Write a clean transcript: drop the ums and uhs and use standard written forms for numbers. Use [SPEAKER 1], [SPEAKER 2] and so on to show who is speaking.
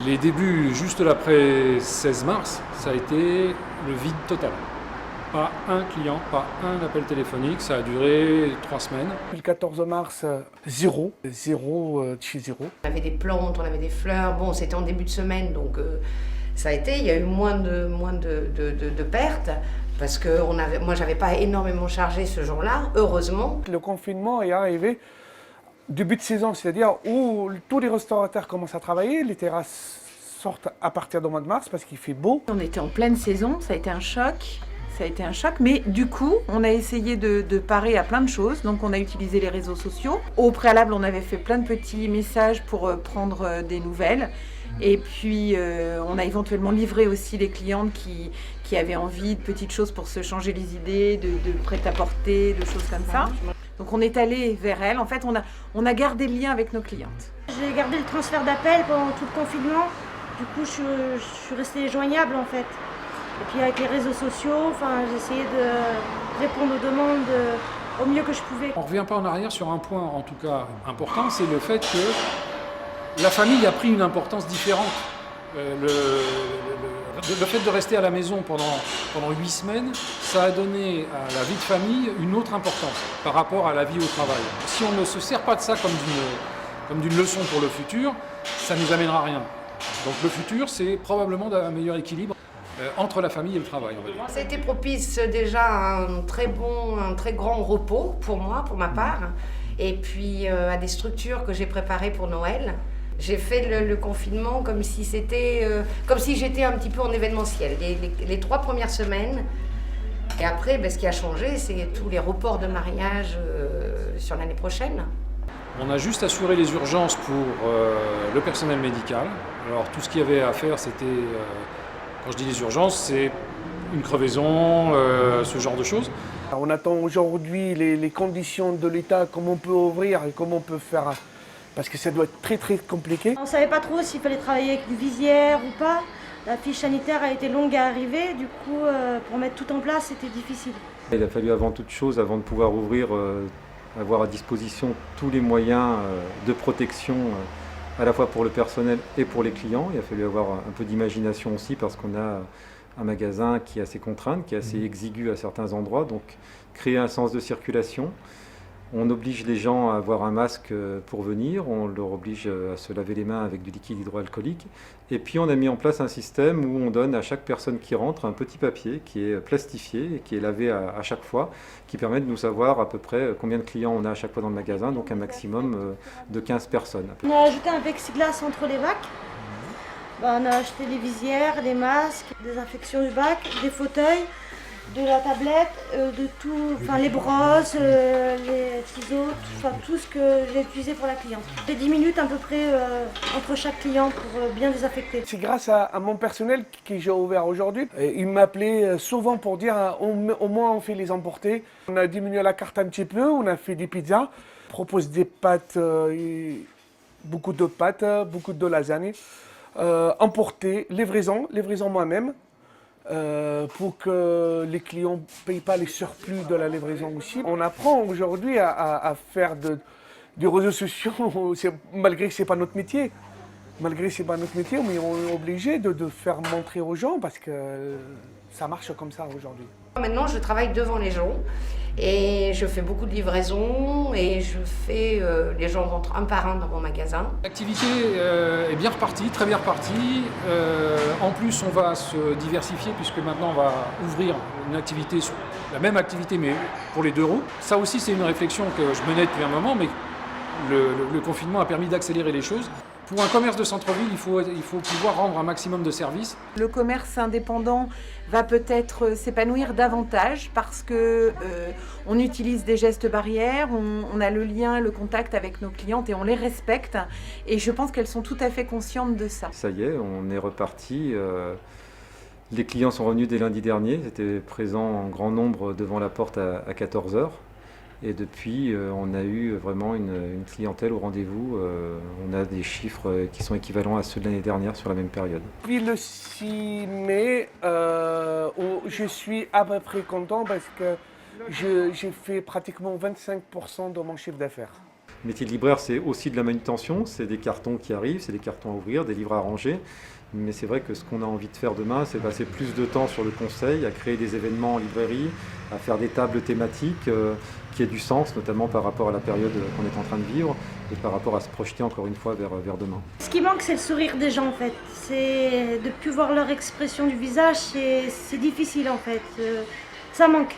[SPEAKER 1] Les débuts, juste après 16 mars, ça a été le vide total. Pas un client, pas un appel téléphonique, ça a duré 3 semaines.
[SPEAKER 2] Le 14 mars, zéro de chez zéro.
[SPEAKER 3] On avait des plantes, on avait des fleurs, bon c'était en début de semaine donc ça a été, il y a eu moins de pertes parce que moi j'avais pas énormément chargé ce jour-là, heureusement.
[SPEAKER 2] Le confinement est arrivé début de saison, c'est-à-dire où tous les restaurateurs commencent à travailler, les terrasses sortent à partir du mois de mars parce qu'il fait beau.
[SPEAKER 4] On était en pleine saison, ça a été un choc. Mais du coup, on a essayé de parer à plein de choses. Donc, on a utilisé les réseaux sociaux. Au préalable, on avait fait plein de petits messages pour prendre des nouvelles. Et puis, on a éventuellement livré aussi les clientes qui avaient envie de petites choses pour se changer les idées, de prêt-à-porter, de choses comme ça. Donc, on est allé vers elles. En fait, on a gardé le lien avec nos clientes.
[SPEAKER 5] J'ai gardé le transfert d'appel pendant tout le confinement. Du coup, je suis restée joignable en fait. Et puis avec les réseaux sociaux, j'ai essayé de répondre aux demandes au mieux que je pouvais.
[SPEAKER 1] On ne revient pas en arrière sur un point en tout cas important, c'est le fait que la famille a pris une importance différente. Le fait de rester à la maison pendant 8 semaines, ça a donné à la vie de famille une autre importance par rapport à la vie au travail. Si on ne se sert pas de ça comme d'une leçon pour le futur, ça ne nous amènera à rien. Donc le futur, c'est probablement un meilleur équilibre entre la famille et le travail, on va dire.
[SPEAKER 3] Ça a été propice déjà à un très grand repos pour moi, pour ma part, et puis à des structures que j'ai préparées pour Noël. J'ai fait le confinement comme si j'étais un petit peu en événementiel, les 3 premières semaines. Et après, ce qui a changé, c'est tous les reports de mariage sur l'année prochaine.
[SPEAKER 1] On a juste assuré les urgences pour le personnel médical. Alors tout ce qu'il y avait à faire, c'était... Quand je dis les urgences, c'est une crevaison, ce genre de choses.
[SPEAKER 2] On attend aujourd'hui les conditions de l'État, comment on peut ouvrir et comment on peut faire, parce que ça doit être très compliqué.
[SPEAKER 5] On ne savait pas trop s'il fallait travailler avec une visière ou pas. La fiche sanitaire a été longue à arriver, du coup pour mettre tout en place c'était difficile.
[SPEAKER 6] Il a fallu avant toute chose, avant de pouvoir ouvrir, avoir à disposition tous les moyens de protection à la fois pour le personnel et pour les clients. Il a fallu avoir un peu d'imagination aussi parce qu'on a un magasin qui est assez contraint, qui est assez exigu à certains endroits, donc créer un sens de circulation. On oblige les gens à avoir un masque pour venir, on leur oblige à se laver les mains avec du liquide hydroalcoolique. Et puis on a mis en place un système où on donne à chaque personne qui rentre un petit papier qui est plastifié et qui est lavé à chaque fois, qui permet de nous savoir à peu près combien de clients on a à chaque fois dans le magasin, donc un maximum de 15 personnes.
[SPEAKER 5] On a ajouté un plexiglas entre les bacs. On a acheté des visières, des masques, des désinfection du bac, des fauteuils, de la tablette, de tout, les brosses, les ciseaux, tout ce que j'ai utilisé pour la cliente. J'ai 10 minutes à peu près entre chaque client pour bien désinfecter.
[SPEAKER 2] C'est grâce à mon personnel que j'ai ouvert aujourd'hui. Il m'appelait souvent pour dire au moins on fait les emporter. On a diminué la carte un petit peu, on a fait des pizzas. On propose des pâtes, beaucoup de pâtes, beaucoup de lasagne. Emporter, livraison moi-même. Pour que les clients ne payent pas les surplus de la livraison aussi. On apprend aujourd'hui à faire des réseaux sociaux, malgré que ce n'est pas notre métier. Mais on est obligé de faire montrer aux gens parce que ça marche comme ça aujourd'hui.
[SPEAKER 3] Maintenant, je travaille devant les gens et je fais beaucoup de livraisons et les gens rentrent un par un dans mon magasin.
[SPEAKER 1] L'activité est bien repartie, très bien repartie. En plus, on va se diversifier puisque maintenant on va ouvrir une activité, la même activité mais pour les 2 roues. Ça aussi, c'est une réflexion que je menais depuis un moment, mais le confinement a permis d'accélérer les choses. Pour un commerce de centre-ville, il faut pouvoir rendre un maximum de services.
[SPEAKER 4] Le commerce indépendant va peut-être s'épanouir davantage parce que on utilise des gestes barrières, on a le lien, le contact avec nos clientes et on les respecte. Et je pense qu'elles sont tout à fait conscientes de ça.
[SPEAKER 6] Ça y est, on est reparti. Les clients sont revenus dès lundi dernier. Ils étaient présents en grand nombre devant la porte à 14 h. Et depuis, on a eu vraiment une clientèle au rendez-vous. On a des chiffres qui sont équivalents à ceux de l'année dernière sur la même période.
[SPEAKER 2] Depuis le 6 mai, je suis à peu près content parce que j'ai fait pratiquement 25% de mon chiffre d'affaires.
[SPEAKER 6] Le métier de libraire, c'est aussi de la manutention, c'est des cartons qui arrivent, c'est des cartons à ouvrir, des livres à ranger. Mais c'est vrai que ce qu'on a envie de faire demain, c'est passer plus de temps sur le conseil, à créer des événements en librairie, à faire des tables thématiques qui aient du sens, notamment par rapport à la période qu'on est en train de vivre et par rapport à se projeter encore une fois vers demain.
[SPEAKER 5] Ce qui manque, c'est le sourire des gens en fait. C'est de plus voir leur expression du visage, c'est difficile en fait. Ça manque.